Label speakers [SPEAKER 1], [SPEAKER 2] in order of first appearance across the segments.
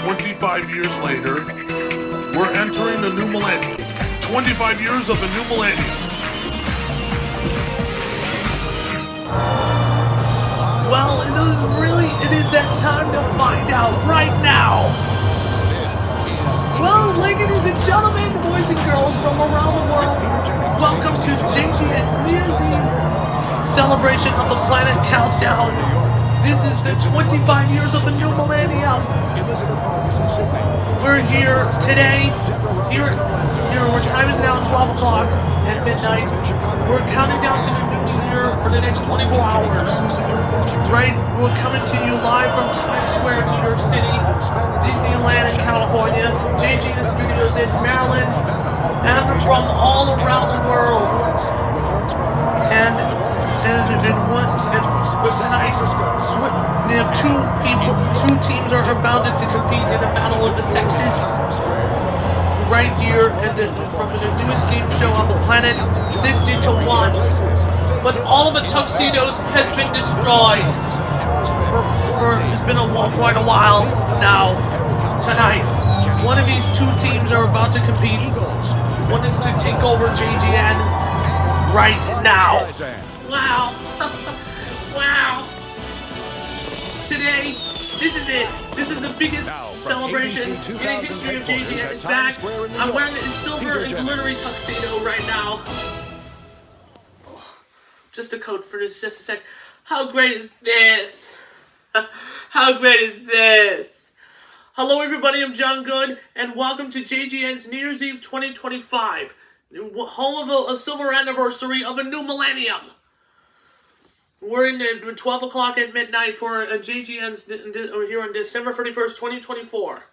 [SPEAKER 1] 25 years later, we're entering the new millennium. 25 years of the new millennium.
[SPEAKER 2] Well, it is that time to find out right now. Well, ladies and gentlemen, boys and girls from around the world, welcome to JGN's New Year's Eve celebration of the planet countdown. This is the 25 years of the new millennium. We're here today. Here where time is now 12 o'clock at midnight. We're counting down to the new year for the next 24 hours. Right? We're coming to you live from Times Square, New York City, Disneyland in California, JGN Studios in Maryland, and from all around the world. And tonight, we have two teams are bound to compete in a battle of the sexes. Right here, from the newest game show on the planet, 60-1. But all of the tuxedos has been destroyed. It's been quite a while now. Tonight, one of these two teams are about to compete. One is to take over JGN right now. Wow. Wow. Today, this is it. This is the biggest celebration in the history of JGN. It's back. I'm wearing a silver and glittery tuxedo right now. Just a code for this, just a sec. How great is this? How great is this? Hello everybody, I'm John Good, and welcome to JGN's New Year's Eve 2025. Home of a silver anniversary of a new millennium. We're in 12 o'clock at midnight for JGN's here on December 31st, 2024.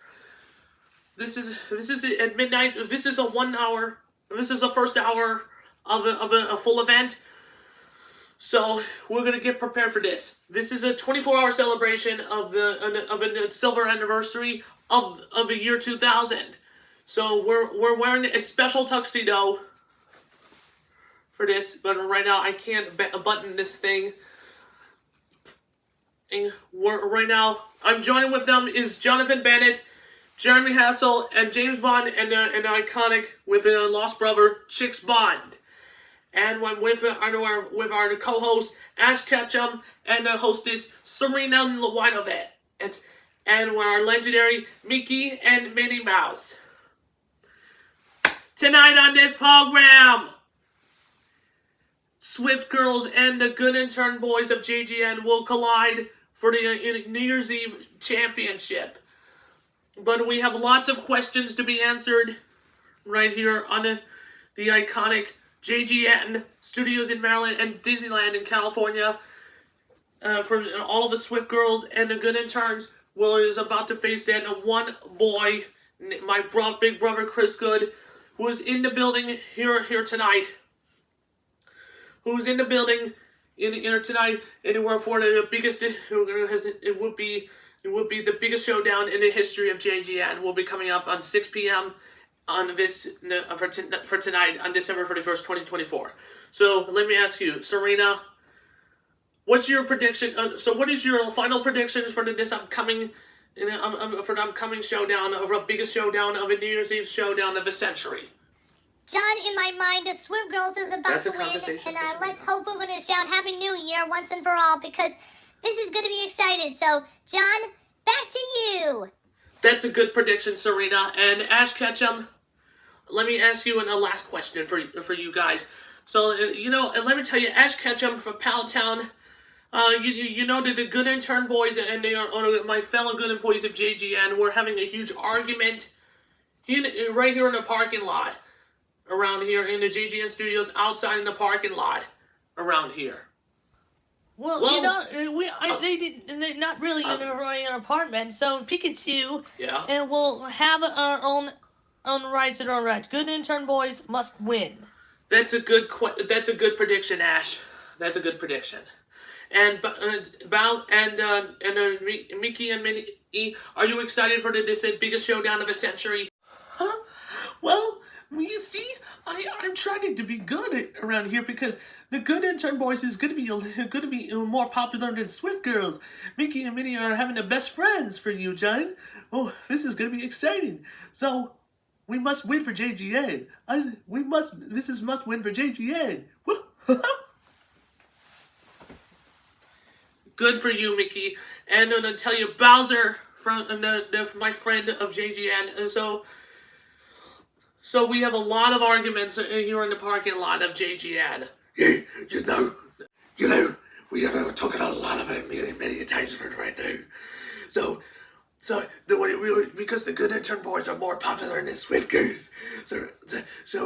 [SPEAKER 2] This is at midnight. This is a 1 hour. This is the first hour of a full event. So we're gonna get prepared for this. This is a 24-hour celebration of a silver anniversary of the year 2000. So we're wearing a special tuxedo for this, but right now I can't button this thing. And right now, I'm joining with them is Jonathan Bennett, Jeremy Hassel, and James Bond, and iconic with a lost brother, Chicks Bond. And I'm with our co-host, Ash Ketchum, and the hostess, Serena Lewinovet. And our legendary Mickey and Minnie Mouse. Tonight on this program, Swift Girls and the Good Intern Boys of JGN will collide for the New Year's Eve championship. But we have lots of questions to be answered right here on the iconic JGN Studios in Maryland and Disneyland in California. For all of the Swift Girls and the Good Interns is about to face that one boy, my big brother Chris Good, who is in the building here tonight. Who's in the building here tonight? Anywhere for the biggest? It would be the biggest showdown in the history of JGN. Will be coming up on 6 p.m. on this for tonight on December 31st, 2024. So let me ask you, Serena, what's your prediction? So what is your final predictions for this upcoming? For the upcoming showdown of the biggest showdown of a New Year's Eve showdown of the century.
[SPEAKER 3] John, in my mind, the Swift Girls is about to win, and let's hope we're going to shout Happy New Year once and for all, because this is going to be exciting. So, John, back to you.
[SPEAKER 1] That's a good prediction, Serena. And Ash Ketchum, let me ask you a last question for you guys. So, and let me tell you, Ash Ketchum from Powtown, you know that the Good Intern Boys and my fellow Good Boys of JGN were having a huge argument right here in the parking lot. Around here in the JGN Studios, outside in the parking lot, around here.
[SPEAKER 2] Well, they're not really in an apartment. So Pikachu,
[SPEAKER 1] yeah,
[SPEAKER 2] and we'll have our own rights and our rights. Good Intern Boys must win.
[SPEAKER 1] That's a good prediction, Ash. That's a good prediction. And Mickey and Minnie, are you excited for this biggest showdown of the century?
[SPEAKER 2] Well, Well, you see, I'm trying to be good around here because the Good Intern Boys is going to be more popular than Swift Girls. Mickey and Minnie are having the best friends for you, John. Oh, this is going to be exciting. So, we must win for JGN. This is must win for JGN.
[SPEAKER 1] Good for you, Mickey. And I'm going to tell you, Bowser, from my friend of JGN. And so we have a lot of arguments here in the parking lot of JGN.
[SPEAKER 2] Yeah, you know, we are talking a lot of it many times right now. Because the Good Intern Boys are more popular than Swift Girls. So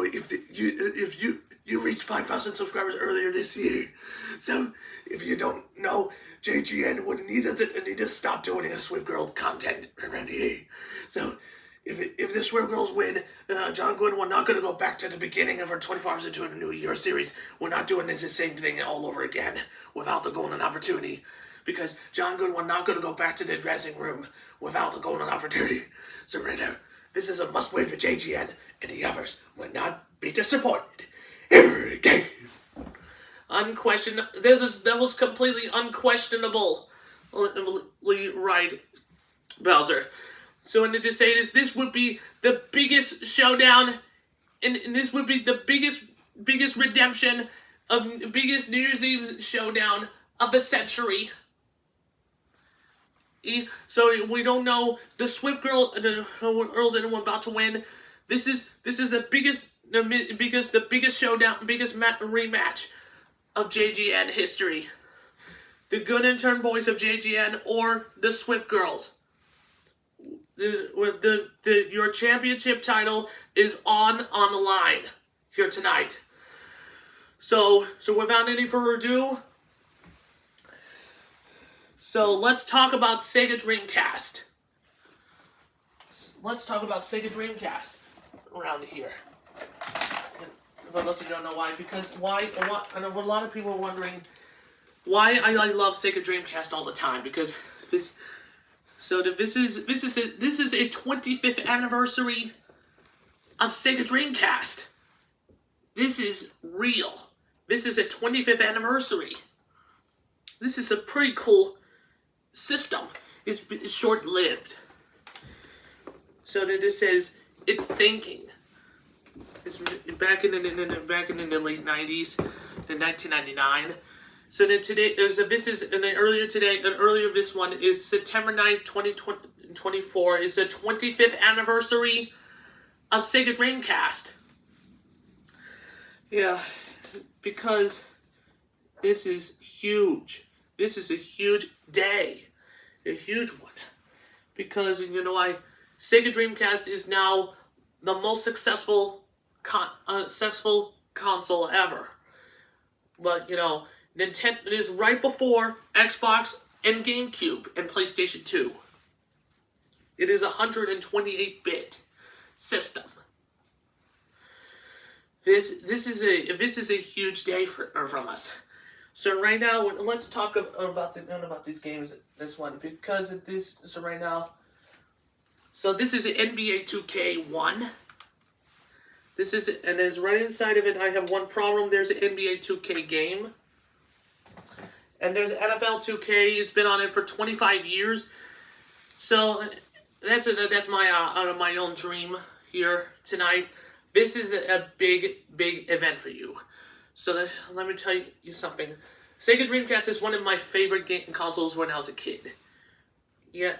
[SPEAKER 2] if you reached 5,000 subscribers earlier this year, so if you don't know, JGN would need to stop doing the Swift Girl content around here. So if the Swift Girls win, John Gwynn, we're not going to go back to the beginning of our 24 Hours into a New Year series. We're not doing the same thing all over again without the golden opportunity. Because John Good, we're not going to go back to the dressing room without the golden opportunity. So right now, this is a must-win for JGN, and the others will not be disappointed ever again.
[SPEAKER 1] That was completely unquestionable. Right, Bowser. So I need to say this would be the biggest showdown, and this would be the biggest redemption biggest New Year's Eve showdown of the century. So we don't know the Swift Girls that are about to win. This is the biggest showdown, biggest rematch of JGN history. The Good Intern Boys of JGN or the Swift Girls. Your championship title is on the line here tonight. So without any further ado, so let's talk about Sega Dreamcast. Let's talk about Sega Dreamcast around here. Unless you don't know why, because I know a lot of people are wondering why I love Sega Dreamcast all the time, because this is a 25th anniversary of Sega Dreamcast. This is real. This is a 25th anniversary. This is a pretty cool system. It's short-lived. So then this says it's thinking. It's back in the late 90s, in 1999. So then today earlier this one is September 9th, 2024 is the 25th anniversary of Sega Dreamcast. Yeah, because this is huge. This is a huge day. A huge one. Because, Sega Dreamcast is now the most successful console ever. But, Nintendo is right before Xbox and GameCube and PlayStation 2. It is a 128-bit system. This is a huge day from us. So right now, let's talk about these games. This one, because this. So right now, this is NBA 2K1. And there's right inside of it. I have one problem. There's an NBA 2K game, and there's NFL 2K. It's been on it for 25 years. So that's my own dream here tonight. This is a big event for you. So let me tell you something. Sega Dreamcast is one of my favorite game consoles when I was a kid. Yeah,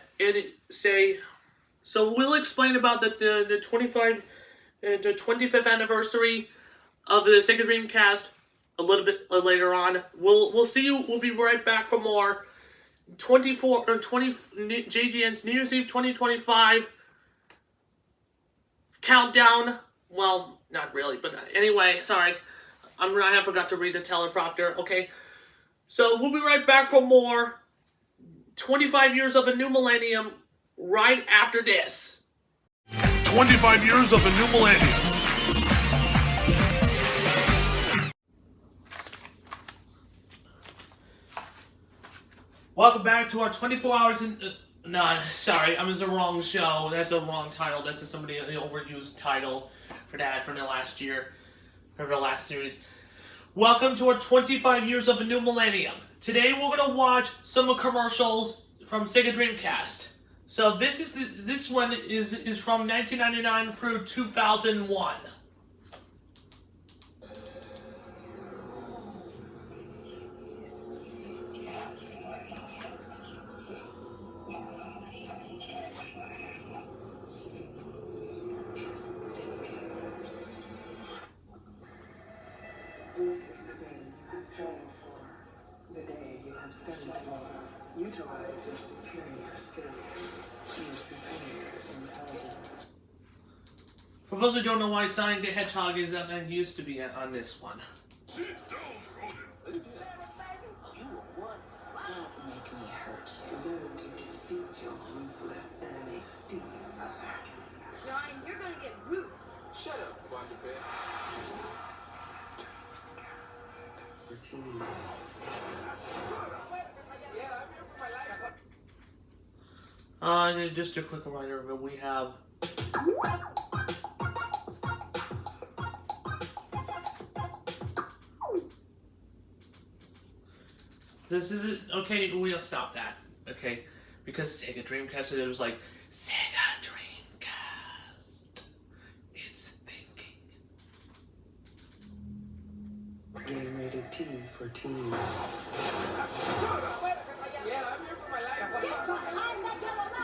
[SPEAKER 1] so we'll explain about the 25th anniversary of the Sega Dreamcast a little bit later on. We'll see you. We'll be right back for more JGN's New Year's Eve 2025 countdown. Well, not really, but anyway, sorry. I forgot to read the teleprompter, okay? So, we'll be right back for more 25 years of a new millennium right after this.
[SPEAKER 2] 25 years of a new millennium.
[SPEAKER 1] Welcome back to our 24 hours in... No, sorry, I was the wrong show. That's a wrong title. That's somebody overused title
[SPEAKER 2] for that from the last year, or the last series. Welcome to our 25 years of a new millennium. Today we're gonna watch some commercials from Sega Dreamcast. So this one is from 1999 through 2001.
[SPEAKER 4] This is the day you have trained for, the day you have studied for. Utilize your superior skills, your superior intelligence.
[SPEAKER 2] For those who don't know why Sonic the Hedgehog is used to be on this one.
[SPEAKER 4] Sit down, rodent. You are one. Don't make me hurt. Learn to defeat your ruthless enemy, Steve Hackensack.
[SPEAKER 5] Ryan, you're gonna get rude.
[SPEAKER 6] Shut up, Quadruped.
[SPEAKER 2] Just a quick reminder that we have this is it. Okay, we'll stop that. Okay, because Sega Dreamcast, it was like Sega Dreamcast. It's thinking.
[SPEAKER 4] Game rated T for teens.
[SPEAKER 6] Yeah, I'm here for my life.
[SPEAKER 5] Get behind that yellow line.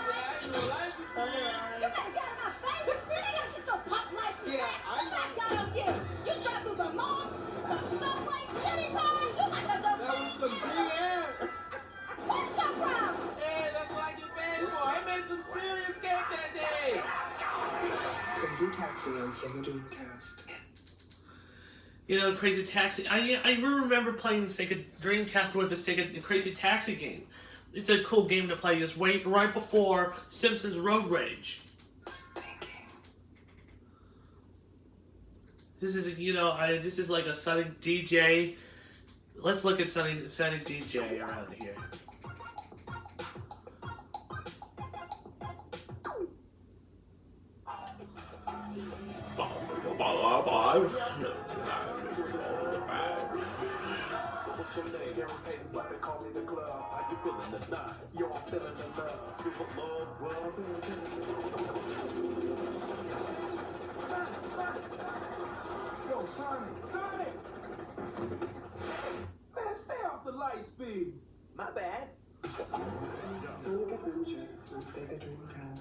[SPEAKER 5] You better get in my face. Then they gotta get your pop license back. I'm not down on you. You drive through the mall, the subway, city park. You like a
[SPEAKER 6] That was some big air.
[SPEAKER 5] What's your problem?
[SPEAKER 6] Hey, that's what I get paid for. I made some serious cake that day.
[SPEAKER 4] Crazy Taxi on Sega Dreamcast.
[SPEAKER 2] You know, Crazy Taxi. I remember playing Sega Dreamcast with a Sega Crazy Taxi game. It's a cool game to play. It's right before Simpsons Road Rage. This is this is like a Sonic DJ. Let's look at Sonic DJ around here.
[SPEAKER 6] Yo, Sonic! Man, stay off the light speed. My bad.
[SPEAKER 4] Sonic Adventure on Sega Dreamcast.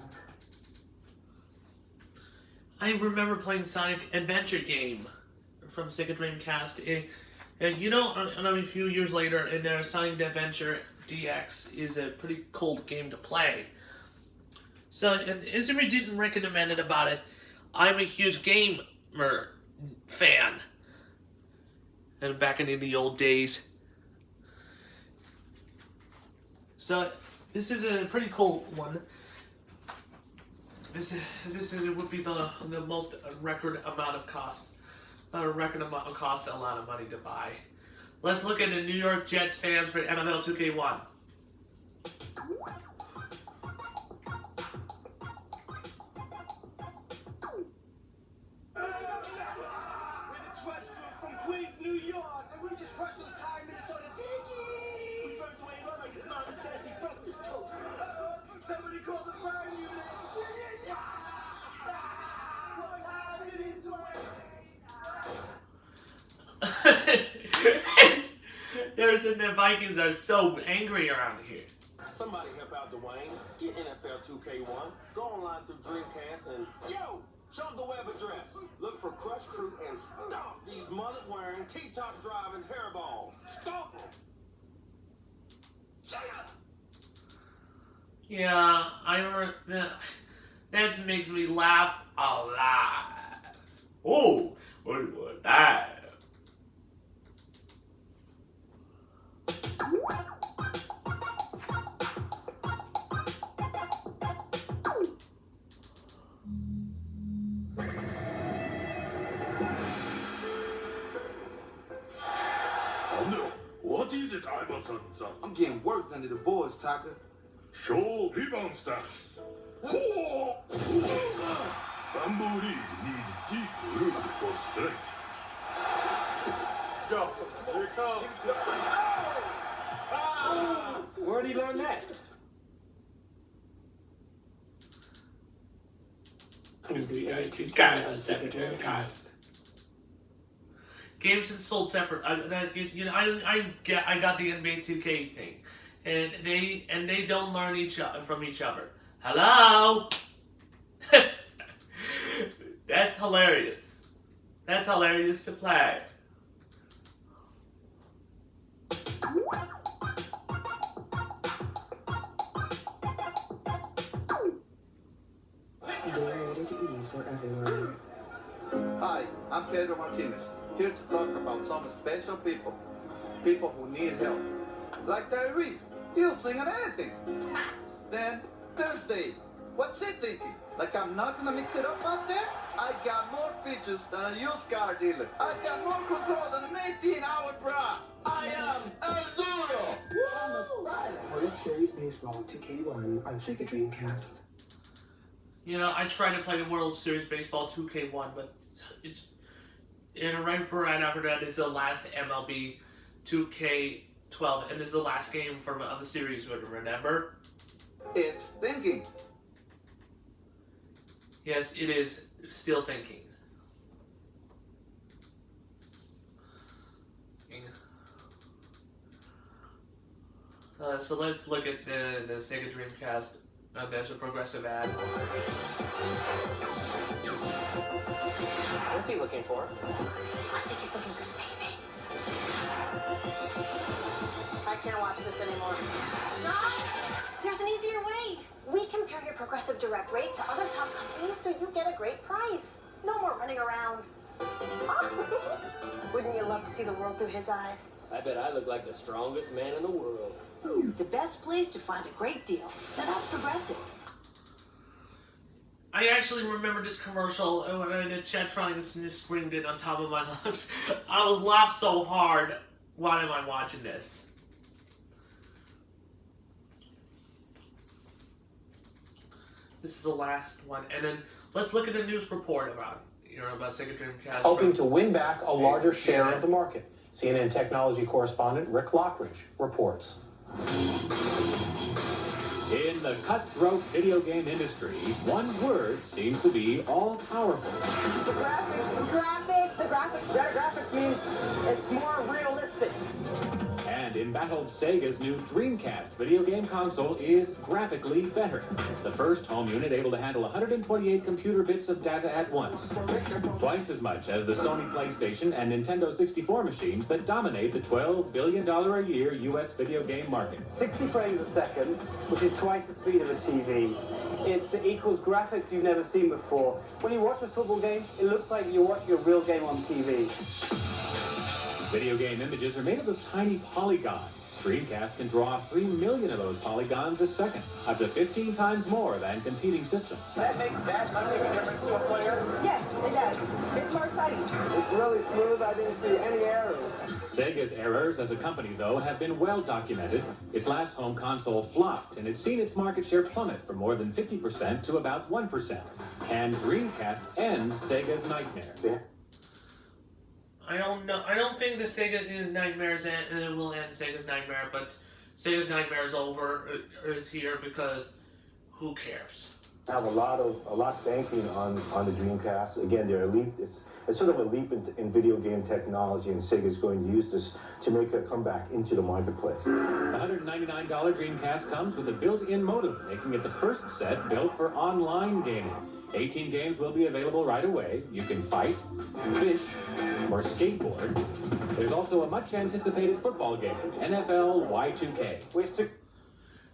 [SPEAKER 2] I remember playing Sonic Adventure game from Sega Dreamcast. A few years later, in there, Sonic Adventure DX is a pretty cool game to play. So, and as we didn't recommend it about it, I'm a huge gamer fan. And back in the old days. So, this is a pretty cool one. It would be the most record amount of cost a lot of money to buy. Let's look at the New York Jets fans for NFL 2K1.
[SPEAKER 6] We're the trust group from Queens, New York, and we just crushed those tired Minnesota Vikings. We burnt Dwayne Run like his mama's nasty breakfast toast. Somebody call the fire unit.
[SPEAKER 2] The Vikings are so angry around here.
[SPEAKER 6] Somebody help out Dwayne. Get NFL 2K1. Go online through Dreamcast and show them the web address. Look for Crush Crew and stomp these mullet-wearing, T-top driving hairballs. Stomp them.
[SPEAKER 2] Yeah, I remember that makes me laugh a lot. Oh, what was that?
[SPEAKER 7] What is it, Iverson?
[SPEAKER 6] I'm getting worked under the boards, Taka.
[SPEAKER 7] Show rebound stats. Jamboree need deep roots for strength.
[SPEAKER 6] Yo, here it comes. Where'd he learn that?
[SPEAKER 4] NBA 2K on Sega Dreamcast.
[SPEAKER 2] Games and sold separate. I got the NBA 2K thing, and they don't learn from each other. Hello. That's hilarious. That's hilarious to play.
[SPEAKER 4] Rated E for everyone.
[SPEAKER 8] Hi, I'm Pedro Martinez, here to talk about some special people. People who need help. Like Tyrese, he'll sing on anything. Then, there's Dave. What's he thinking? Like I'm not gonna mix it up out there? I got more features than a used car dealer. I got more control than an 18-hour bra. I am El Duro. I'm a styler.
[SPEAKER 4] World Series Baseball 2K1 on Sega Dreamcast.
[SPEAKER 2] You know, I tried to play the World Series Baseball 2K1, but it's right after that is the last MLB 2K12, and this is the last game from the series. Remember?
[SPEAKER 8] It's thinking.
[SPEAKER 2] Yes, it is still thinking. So let's look at the Sega Dreamcast. There's a progressive ad.
[SPEAKER 9] What's he looking for?
[SPEAKER 5] I think he's looking for savings. I can't watch this anymore. Stop! There's an easier way. We compare your Progressive Direct rate to other top companies so you get a great price. No more running around. Wouldn't you love to see the world through his eyes?
[SPEAKER 9] I bet I look like the strongest man in the world.
[SPEAKER 10] The best place to find a great deal. That's Progressive.
[SPEAKER 2] I actually remember this commercial when the Chatron just screamed it on top of my lungs. I was laughed so hard. Why am I watching this? This is the last one, and then let's look at the news report about Sega Dreamcast.
[SPEAKER 11] Hoping to win back a larger share of the market. CNN technology correspondent Rick Lockridge reports.
[SPEAKER 12] In the cutthroat video game industry, one word seems to be all-powerful.
[SPEAKER 9] The graphics. Better graphics means it's more realistic.
[SPEAKER 12] And embattled Sega's new Dreamcast video game console is graphically better. The first home unit able to handle 128 computer bits of data at once. Twice as much as the Sony PlayStation and Nintendo 64 machines that dominate the $12 billion a year US video game market.
[SPEAKER 13] 60 frames a second, which is twice the speed of a TV. It equals graphics you've never seen before. When you watch a football game, it looks like you're watching a real game on TV.
[SPEAKER 12] Video game images are made up of tiny polygons. Dreamcast can draw 3 million of those polygons a second, up to 15 times more than competing systems.
[SPEAKER 9] Does that make that much of a difference to a player?
[SPEAKER 5] Yes, it does. It's more exciting.
[SPEAKER 9] It's really smooth. I didn't see any errors.
[SPEAKER 12] Sega's errors as a company, though, have been well documented. Its last home console flopped, and it's seen its market share plummet from more than 50% to about 1%. Can Dreamcast end Sega's nightmare?
[SPEAKER 2] I don't know. I don't think the Sega's nightmares will end Sega's nightmare, but Sega's nightmare is over, is here, because who cares?
[SPEAKER 14] I have a lot banking on the Dreamcast. Again, they're a leap. It's sort of a leap in video game technology, and Sega's going to use this to make a comeback into the marketplace.
[SPEAKER 12] The $199 Dreamcast comes with a built-in modem, making it the first set built for online gaming. 18 games will be available right away. You can fight, fish, or skateboard. There's also a much-anticipated football game, NFL Y2K.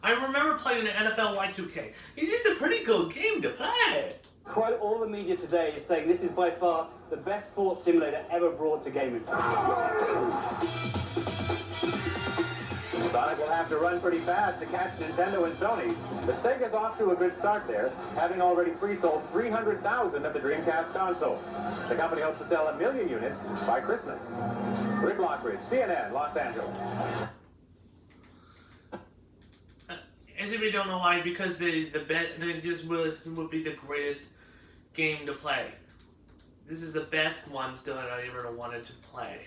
[SPEAKER 2] I remember playing the NFL Y2K. It is a pretty good game to play.
[SPEAKER 13] Quite all the media today is saying this is by far the best sports simulator ever brought to gaming.
[SPEAKER 11] Sonic will have to run pretty fast to catch Nintendo and Sony, but Sega's off to a good start there, having already pre-sold 300,000 of the Dreamcast consoles. The company hopes to sell 1 million units by Christmas. Rick Lockridge, CNN, Los Angeles.
[SPEAKER 2] As if you don't know why, because the bet just would be the greatest game to play. This is the best one still that I ever wanted to play.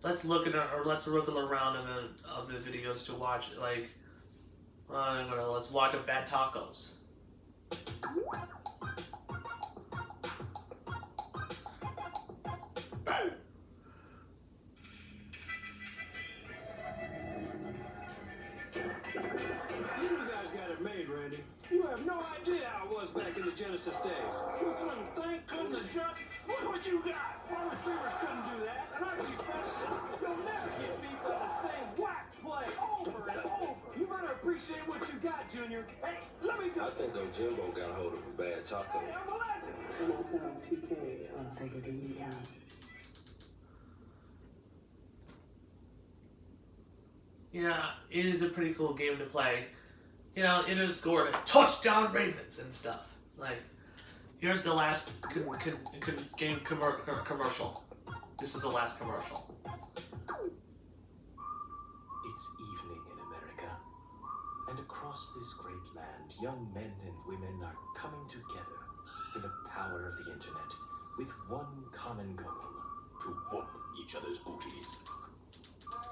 [SPEAKER 2] Let's look at let's look around of the videos to watch. Like, let's watch a Bad Tacos.
[SPEAKER 6] You have no idea how I was back in the Genesis days. You couldn't think, couldn't adjust. Look what you got. My receivers couldn't do that. And our defense sucked. You'll never get beat by the same whack play over and over. You better appreciate what you got, Junior. Hey, let me go.
[SPEAKER 15] I think old Jimbo got a hold of a bad taco.
[SPEAKER 6] Hey, I'm a legend.
[SPEAKER 10] NFL 2K on Sega Dreamcast.
[SPEAKER 2] Yeah, it is a pretty cool game to play. You know, it has scored a touchdown Ravens and stuff. Like, here's the last game commercial. This is the last commercial.
[SPEAKER 16] It's evening in America, and across this great land, young men and women are coming together through the power of the internet with one common goal: to whoop each other's booties.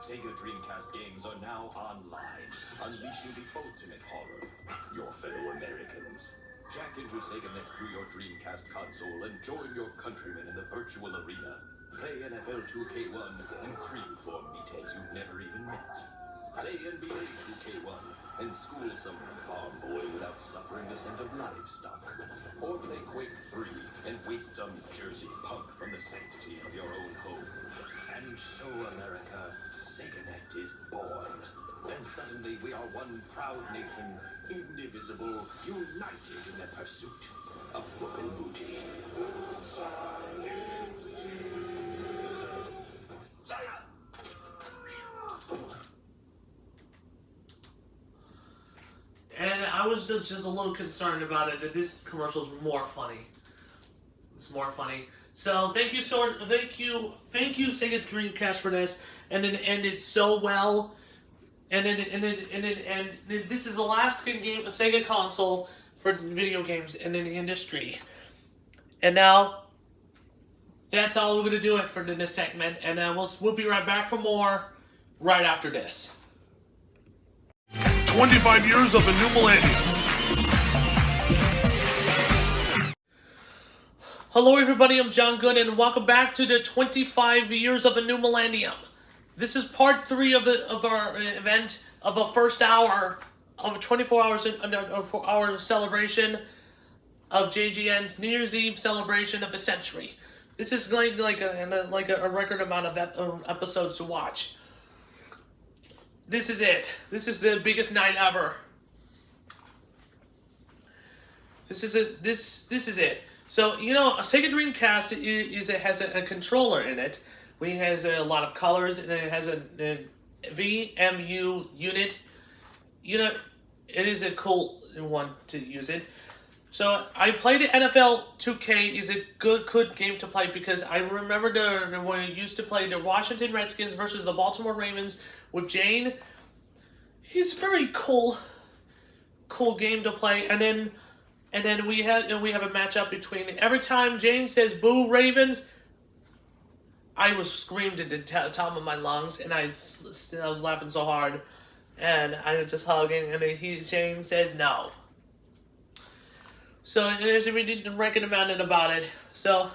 [SPEAKER 16] Sega Dreamcast games are now online, unleashing the ultimate horror, your fellow Americans. Jack into SegaNet through your Dreamcast console and join your countrymen in the virtual arena. Play NFL 2K1 and cream for meatheads you've never even met. Play NBA 2K1 and school some farm boy without suffering the scent of livestock. Or play Quake 3 and waste some Jersey punk from the sanctity of your own home. And so, America, SegaNet is born. And suddenly we are one proud nation, indivisible, united in the pursuit of whooping booty.
[SPEAKER 2] And I was just a little concerned about it, that this commercial is more funny. It's more funny. So thank you, Sega Dreamcast for this, and it ended so well. And this is the last game, a Sega console for video games in the industry. And now, that's all we're gonna do it for this segment, and we'll be right back for more right after this.
[SPEAKER 7] 25 years of the new millennium.
[SPEAKER 2] Hello everybody, I'm John Good, and welcome back to the 25 years of a new millennium. This is part 3 of our event of a first hour of a 24 hour celebration of JGN's New Year's Eve celebration of a century. This is like a record amount of episodes to watch. This is it. This is the biggest night ever. This is it. This is it. So, you know, a Sega Dreamcast has a controller in it. It has a lot of colors, and it has a VMU unit. You know, it is a cool one to use it. So, I played NFL 2K is a good game to play because I remember when I used to play the Washington Redskins versus the Baltimore Ravens with Jane. He's a very cool game to play, and then we have a matchup between every time Jane says "Boo Ravens," I was screamed at the top of my lungs, and I was laughing so hard, and I was just hugging, and Jane says no. So there's a record amount about it. So,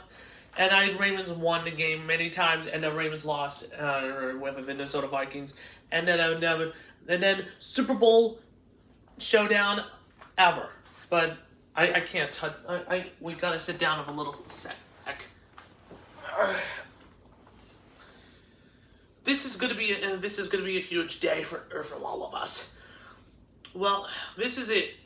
[SPEAKER 2] and Ravens won the game many times, and the Ravens lost with the Minnesota Vikings, and then Super Bowl showdown ever, but. I can't touch. We gotta sit down for a little sec. This is gonna be a huge day for all of us. Well, this is it.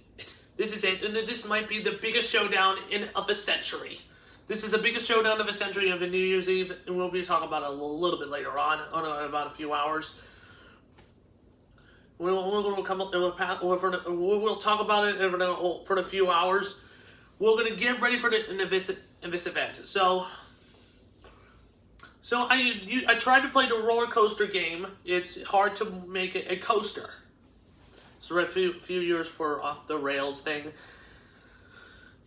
[SPEAKER 2] This is it, and this might be the biggest showdown of a century. This is the biggest showdown of a century of the New Year's Eve, and we'll be talking about it a little bit later on in about a few hours. We'll talk about it for a few hours. We're gonna get ready for this event. So I tried to play the roller coaster game. It's hard to make it a coaster. it's a few years for Off the Rails thing.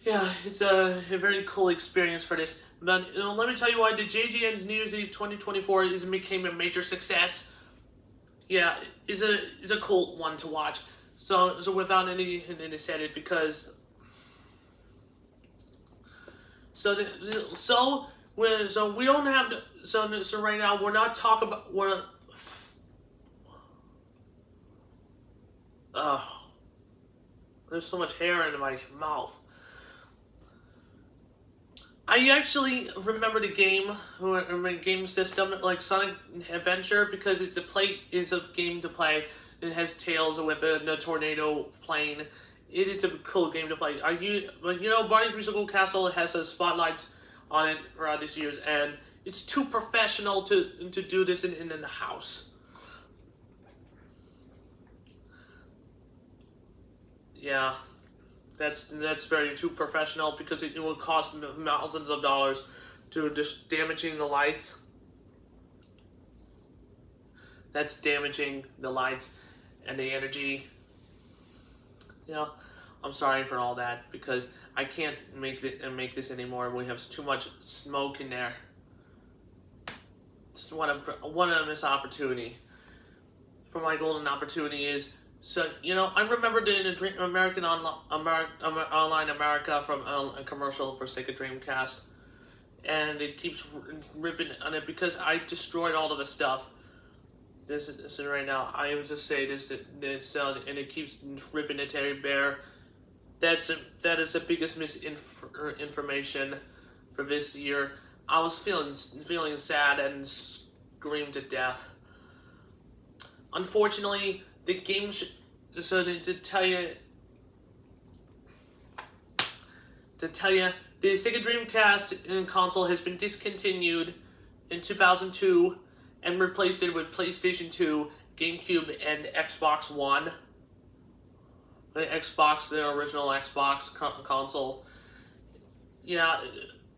[SPEAKER 2] Yeah, it's a very cool experience for this. But let me tell you why the JGN's New Year's Eve 2024 became a major success. Yeah, is a cool one to watch. So without any said it, because so we don't have so right now we're not talking about there's so much hair in my mouth. I actually remember the game system like Sonic Adventure because it's a game to play. It has Tails with a tornado plane. It is a cool game to play. Barney's Musical Castle has spotlights on it throughout these years, and it's too professional to do this in the house. Yeah. That's very too professional because it will cost thousands of dollars to just damaging the lights. That's damaging the lights and the energy. I'm sorry for all that because I can't make this anymore. We have too much smoke in there. Just want to miss opportunity. For my golden opportunity is. So, I remember doing a American Online America from a commercial for Sega Dreamcast, and it keeps ripping on it because I destroyed all of the stuff. This is right now. I was just say this, and it keeps ripping the teddy bear. That is the biggest misinformation for this year. I was feeling sad and screamed to death. Unfortunately, the game so to tell you, the Sega Dreamcast console has been discontinued in 2002 and replaced it with PlayStation 2, GameCube, and Xbox One. The original Xbox console. Yeah,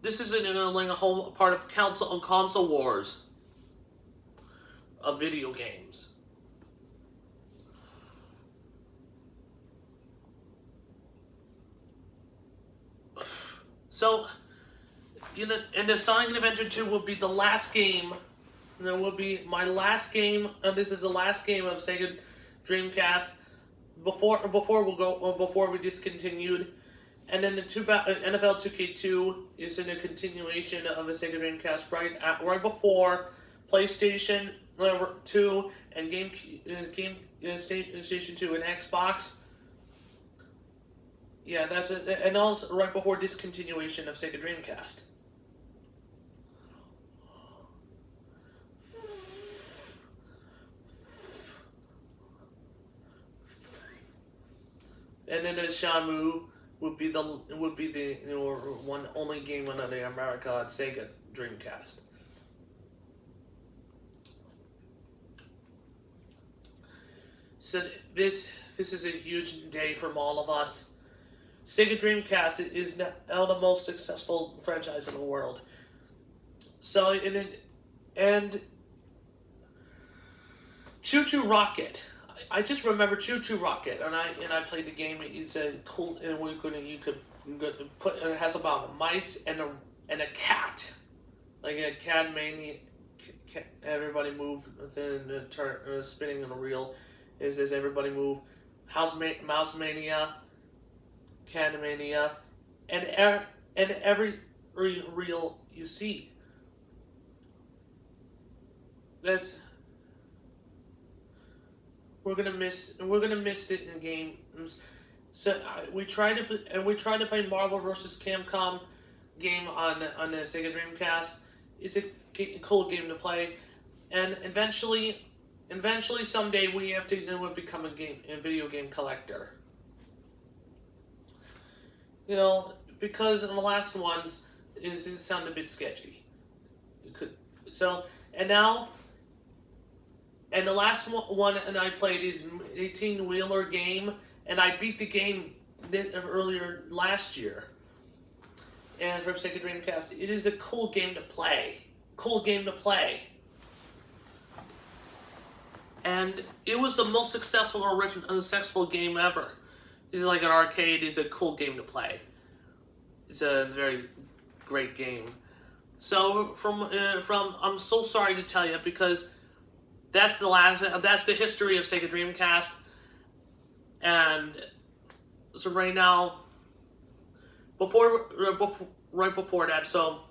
[SPEAKER 2] this is like a whole part of console wars of video games. So, and the Sonic Adventure 2 will be the last game. That will be my last game. This is the last game of Sega Dreamcast before we discontinued. And then the NFL 2K2 is in a continuation of the Sega Dreamcast right before PlayStation 2 and PlayStation 2 and Xbox. Yeah, that's it, and also right before discontinuation of Sega Dreamcast. And then the Shamu would be the one only game on the America Sega Dreamcast. So this is a huge day from all of us. Sega Dreamcast is now the most successful franchise in the world. So and Choo Choo Rocket. I just remember Choo Choo Rocket, and I played the game. It's a cool, and you could put. It has about mice and a cat, like a cat mania. Everybody move within the turn, spinning on a reel. Is everybody move? Mouse Mania. Canmania, and every reel you see. We're gonna miss it in games. So we tried to play Marvel vs. Capcom game on the Sega Dreamcast. It's a cool game to play, and eventually someday we have to become a video game collector. Because in the last ones it sound a bit sketchy. And the last one and I played is 18-wheeler game, and I beat the game earlier last year. And from Sega Dreamcast, it is a cool game to play. and it was the most successful game ever. It's like an arcade. It's a cool game to play. It's a very great game. So from I'm so sorry to tell you, because that's the history of Sega Dreamcast. And so right now, right before that, so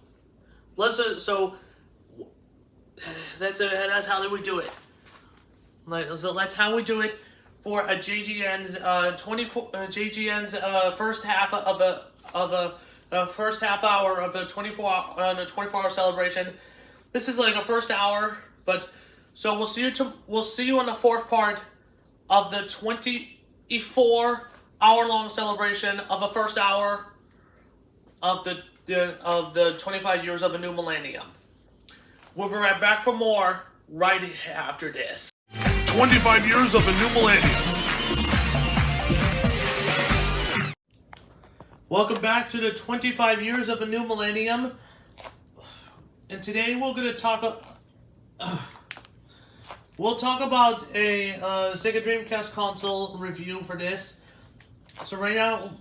[SPEAKER 2] that's how we do it. So that's how we do it for a JGN's first half of a first half hour of the 24-hour celebration. This is like a first hour, but so we'll see you on the fourth part of the 24-hour-long celebration of the first hour of the 25 years of a new millennium. We'll be right back for more right after this.
[SPEAKER 7] 25 years of a new millennium.
[SPEAKER 2] Welcome back to the 25 years of a new millennium. And today we're going to talk... we'll talk about a Sega Dreamcast console review for this. So right now...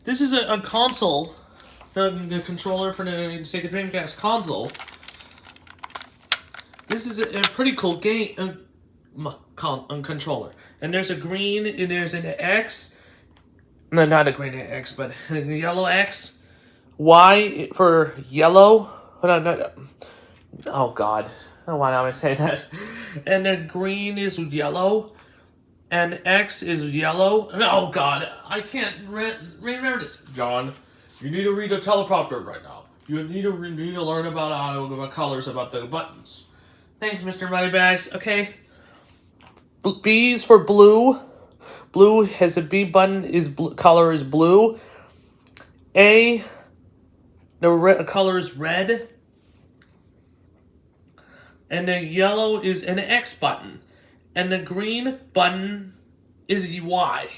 [SPEAKER 2] This is a console, the controller for the Sega Dreamcast console. This is a pretty cool game controller. And there's a green, and there's an X. No, not a green X, but a yellow X. Y for yellow. No. Oh, God. Why am I saying that? And then green is yellow. And X is yellow. Oh, God. I can't remember this. John, you need to read a teleprompter right now. You need to learn about colors, about the buttons. Thanks, Mr. Moneybags. Okay. B is for blue. Blue has a B button. Color is blue. A, the color is red. And the yellow is an X button. And the green button is Y.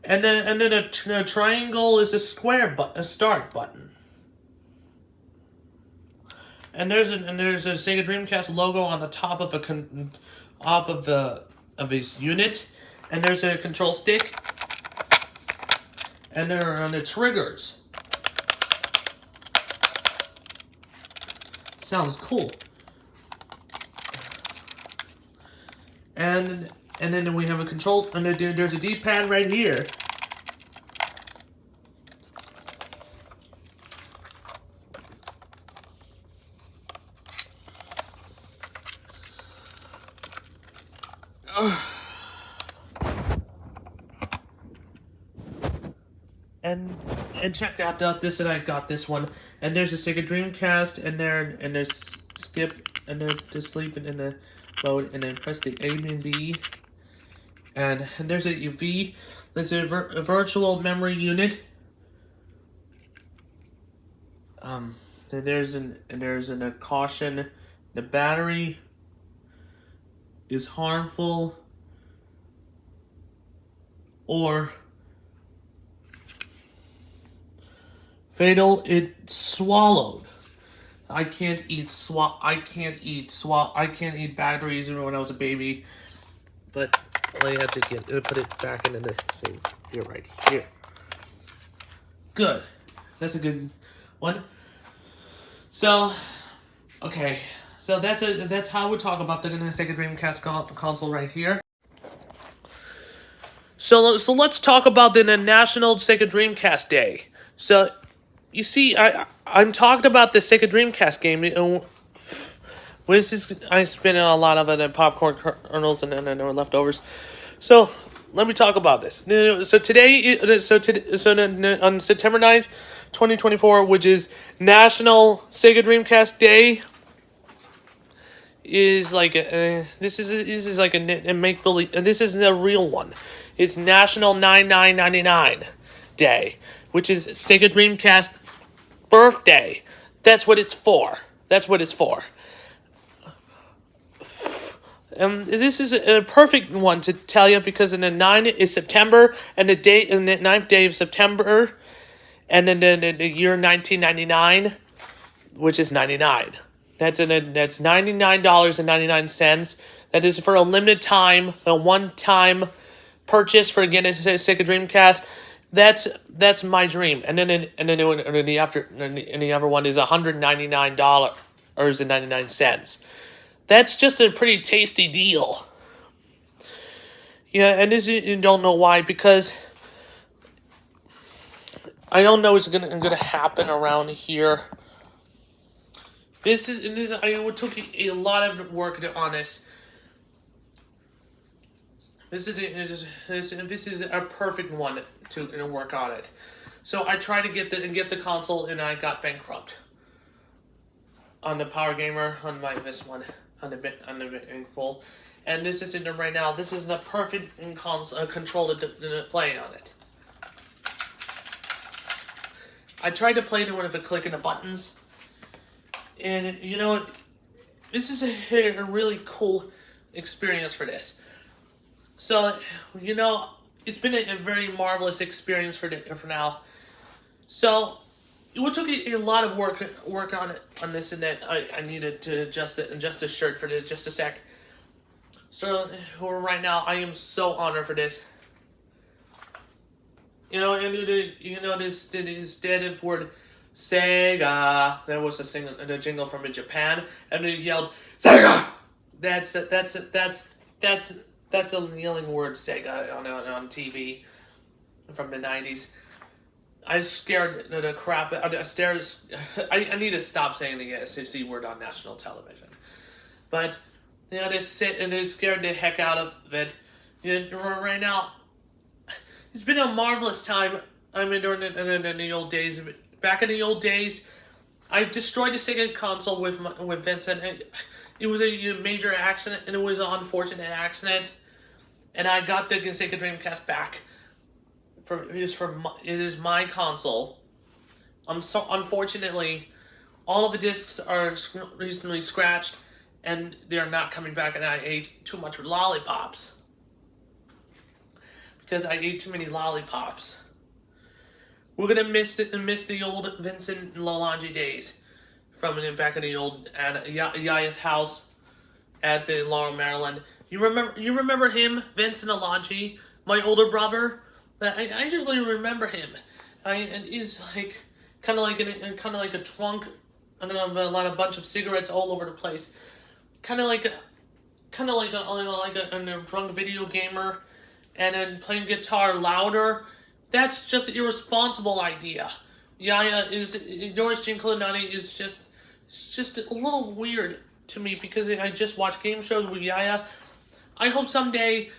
[SPEAKER 2] And then the triangle is a start button. And there's a Sega Dreamcast logo on the top of his unit, and there's a control stick, and there are the triggers. Sounds cool. And then we have a control, and there's a D-pad right here. And check out this, and I got this one. And there's a Sega Dreamcast, and there's skip, and then to sleep, and then the mode, and then press the A and B. And there's a V. There's a virtual memory unit. Then there's a caution. The battery is harmful or fatal. It swallowed. I can't eat batteries even when I was a baby, but I had to put it back into the same here, right here. Good. That's a good one. So, okay. So that's how we talk about the Sega Dreamcast console right here. So let's talk about the National Sega Dreamcast Day. So, you see, I'm talking about the Sega Dreamcast game. I spent a lot of it in popcorn kernels and leftovers. So let me talk about this. So today, on September 9th, 2024, which is National Sega Dreamcast Day, is like this is like a make believe, and this isn't a real one. It's National 9999 Day, which is Sega Dreamcast birthday. That's what it's for. This is a perfect one to tell you, because in the 9th is September, and the 9th day of September, and then the year 1999, which is 99. That's $99.99. That is for a limited time, a one-time purchase for getting a Sega Dreamcast. That's my dream. And then the other one is $199.99. That's just a pretty tasty deal. Yeah, and this you don't know why, because I don't know what's gonna happen around here. It took a lot of work on this. This is a perfect one to work on it. So I tried to get the console, and I got bankrupt on the Power Gamer on the Inkful, and this isn't right now. This is the perfect control to play on it. I tried to play it with a click of the buttons, and this is a really cool experience for this. So it's been a very marvelous experience for now. So it took a lot of work on this, and that I needed to adjust the shirt for this just a sec. So right now I am so honored for this. And this instead of word Sega, there was the jingle from Japan, and they yelled Sega. That's a yelling word, Sega, on TV from the 90s. I scared the crap. I need to stop saying the C word on national television. But they scared the heck out of it. Right now, it's been a marvelous time. I mean, during the old days. Back in the old days, I destroyed the Sega console with Vincent. It was a major accident, and it was an unfortunate accident. And I got the Sega Dreamcast back. It is my console. Unfortunately, all of the discs are reasonably scratched, and they are not coming back. And I ate too much lollipops because I ate too many lollipops. We're gonna miss the old Vincent Lalonde days from back in the old Yaya's house at the Laurel, Maryland. You remember him, Vincent Lalonde, my older brother? I just remember him. And he's like kind of like a trunk, and a bunch of cigarettes all over the place. Kind of like a drunk video gamer, and then playing guitar louder. That's just an irresponsible idea. Doris Giancolanani is just a little weird to me, because I just watch game shows with Yaya. I hope someday,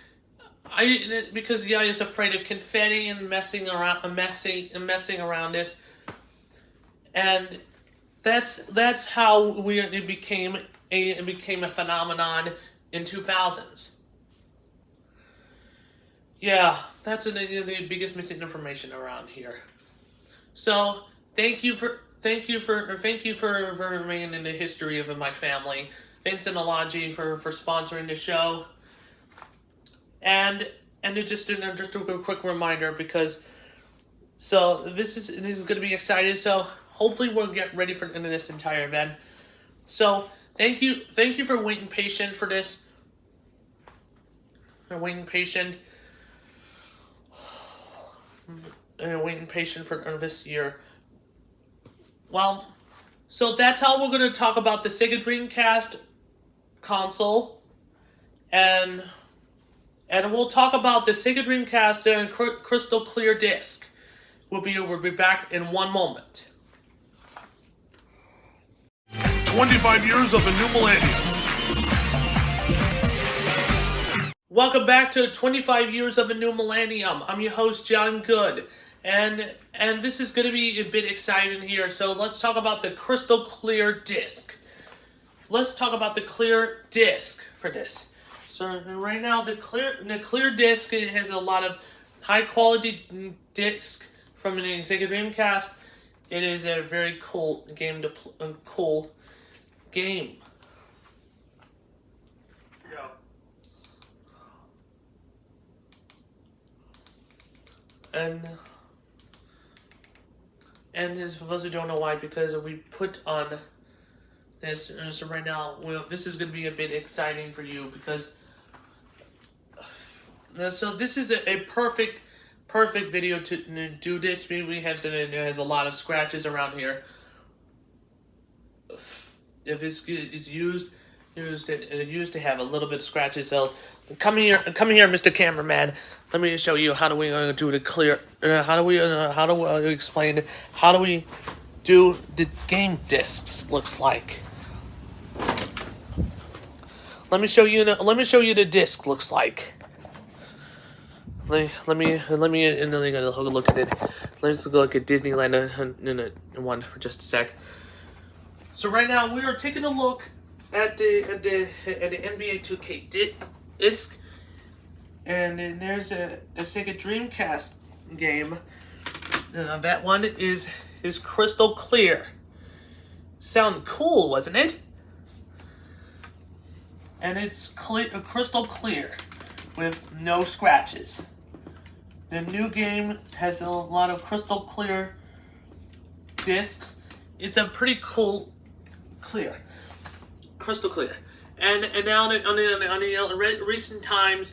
[SPEAKER 2] because Yaya's afraid of confetti and messing around this, and that's how it became a phenomenon in 2000s. Yeah, that's the biggest misinformation around here. So thank you for remaining in the history of my family, Vincent Lalonde, for sponsoring the show, and just a quick reminder, because this is going to be exciting. So hopefully we'll get ready for this entire event. So thank you for waiting patient for this. Waiting patient for this year. Well, so that's how we're going to talk about the Sega Dreamcast console, and we'll talk about the Sega Dreamcast and crystal clear disc. We'll be back in one moment.
[SPEAKER 7] 25 years of the new millennium.
[SPEAKER 2] Welcome back to 25 years of a new millennium. I'm your host, John Good, and this is going to be a bit exciting here. So let's talk about the crystal clear disc. Let's talk about the clear disc for this. So right now, the clear disc, it has a lot of high quality disc from the Sega Dreamcast. It is a very cool game And as for those who don't know why, because we put on So right now, this is going to be a bit exciting for you because so this is a perfect video to do this. We have it has a lot of scratches around here. If it's used to have a little bit of scratches. So come here, Mr. Cameraman. Let me show you how do we do the clear. How do we explain? How do we do the game discs looks like? Let me show you the disc looks like. Let me look at it. Let's look at Disneyland one for just a sec. So right now we are taking a look at the NBA 2K disc, and then there's a Sega Dreamcast game. That one is crystal clear. Sound cool, wasn't it? And it's crystal clear with no scratches. The new game has a lot of crystal clear discs. It's a pretty cool crystal clear. And now on the recent times,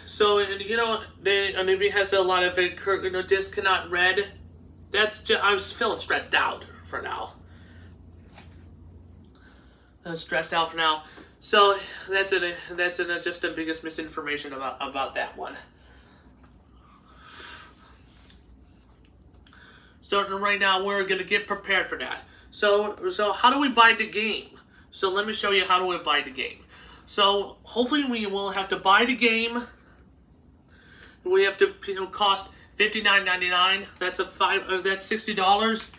[SPEAKER 2] so it has a lot of discs cannot read. I was feeling stressed out for now. So that's just the biggest misinformation about that one. So right now we're gonna get prepared for that. So how do we buy the game? So let me show you how do we buy the game. So hopefully we will have to buy the game. We have to cost $59.99. That's that's $60.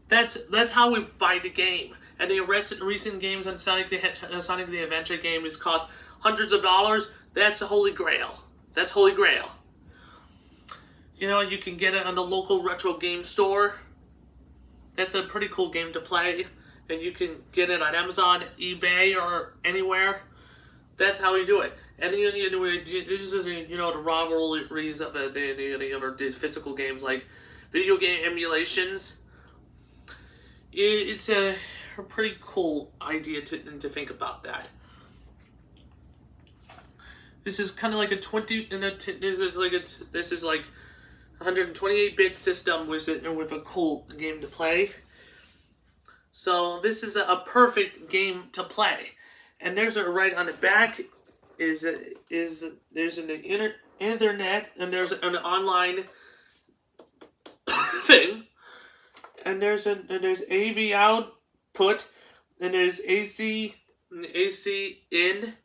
[SPEAKER 2] That's how we buy the game. And the recent games on Sonic the Adventure game is cost hundreds of dollars. That's the Holy Grail. That's Holy Grail. You can get it on the local retro game store. That's a pretty cool game to play. And you can get it on Amazon, eBay, or anywhere. That's how we do it. And then this is the rivalries of the physical games like video game emulations. It's a pretty cool idea to think about that. This is kind of like this is like 128-bit system with a cool game to play. So this is a perfect game to play. And there's right on the back there's an internet, and there's an online thing, and there's AV output, and there's AC in,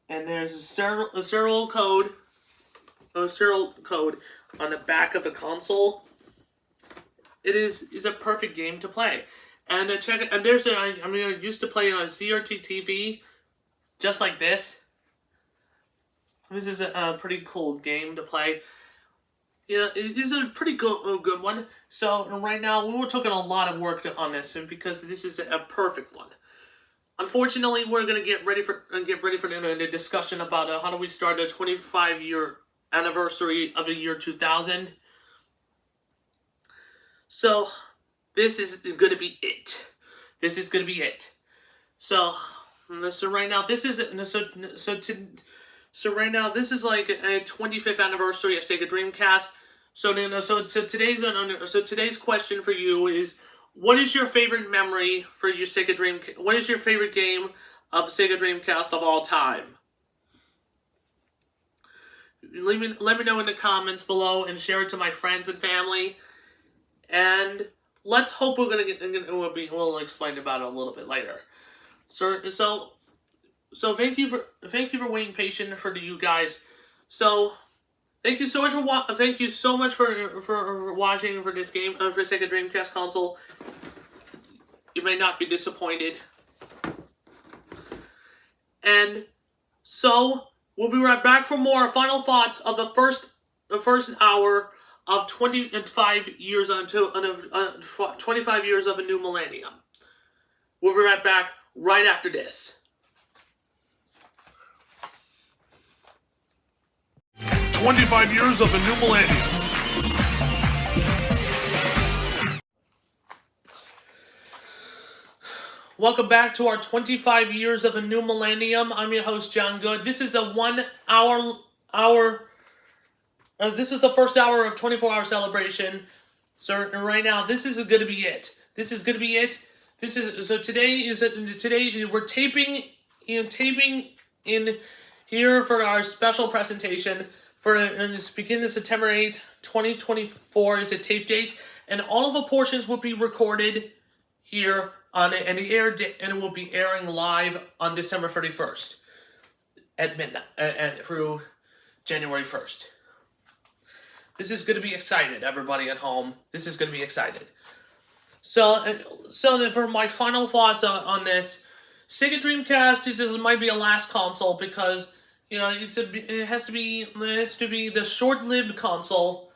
[SPEAKER 2] and there's a serial code on the back of the console. It is a perfect game to play. And check it. And I used to play on a CRT TV, just like this. This is a pretty cool game to play. It is a pretty good one. So right now we were taking a lot of work on this, because this is a perfect one. Unfortunately, we're gonna get ready for the discussion about how do we start the 25-year anniversary of the year 2000. So this is going to be it. This is going to be it. So right now this is right now this is like a 25th anniversary of Sega Dreamcast. So today's question for you is, what is your favorite memory for your Sega Dreamcast? What is your favorite game of Sega Dreamcast of all time? Let me know in the comments below and share it to my friends and family. And let's hope we're gonna get. We'll explain about it a little bit later. So thank you for waiting patient for you guys. So thank you so much for watching for this game for Sega Dreamcast console. You may not be disappointed. And so we'll be right back for more final thoughts of the first hour of 25 years until 25 years of a new millennium. We'll be right back right after this.
[SPEAKER 7] 25 years of a new millennium.
[SPEAKER 2] Welcome back to our 25 years of a new millennium. I'm your host, John Good. This is a 1 hour. This is the first hour of 24-hour celebration. So right now, this is going to be it. This is going to be it. Today we're taping in here for our special presentation and begin the September 8th, 2024 is a tape date, and all of the portions will be recorded here on it, and it will be airing live on December 31st at midnight and through January 1st. This is going to be excited, everybody at home. This is going to be excited. So then for my final thoughts on this, Sega Dreamcast might be a last console because it has to be the short-lived console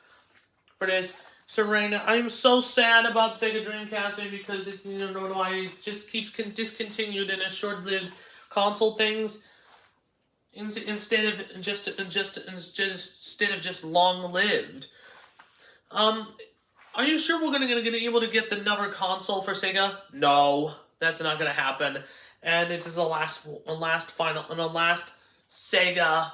[SPEAKER 2] for this. So right now, I'm so sad about Sega Dreamcast because it just keeps discontinued in a short-lived console things instead of just long-lived. Are you sure we're gonna be able to get another console for Sega? No, that's not gonna happen. And it is the last Sega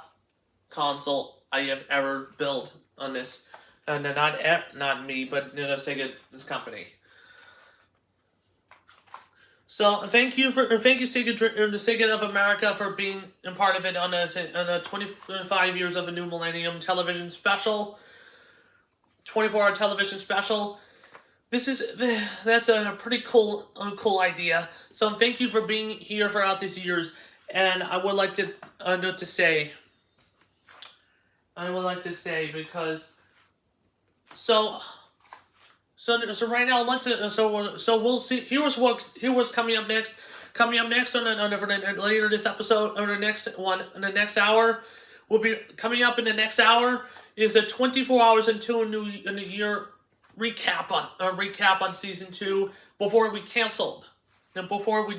[SPEAKER 2] console I have ever built on this. Not me, but Sega, this company. So thank you Sega of America for being a part of it on a 25 years of a new millennium television special, 24-hour television special. That's a pretty cool idea. So thank you for being here throughout these years, and I would like to say because. So right now we'll see. Here's what's coming up next. Coming up next later this episode or the next hour will be coming up in the next hour is the 24 hours into a new year recap on season 2 before we canceled and before we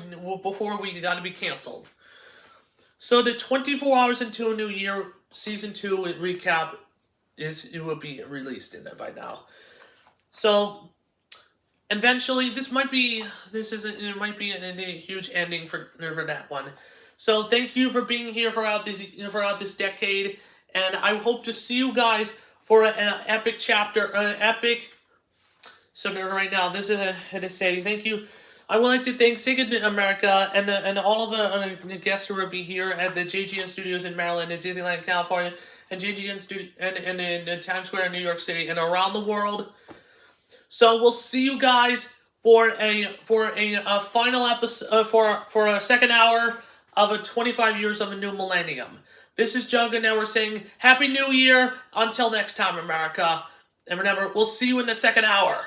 [SPEAKER 2] got to be canceled. So the 24 hours into a new year season 2 recap will be released in it by now. So eventually, it might be a huge ending for that one. So thank you for being here throughout this decade, and I hope to see you guys for an epic chapter, So right now, this is to say thank you. I would like to thank Sega America and all of the guests who will be here at the JGN Studios in Maryland and Disneyland, California, and JGN Studio and in Times Square in New York City and around the world. So we'll see you guys for a final episode for a second hour of a 25 years of a new millennium. This is Jugga. Now we're saying Happy New Year. Until next time, America. And remember, we'll see you in the second hour.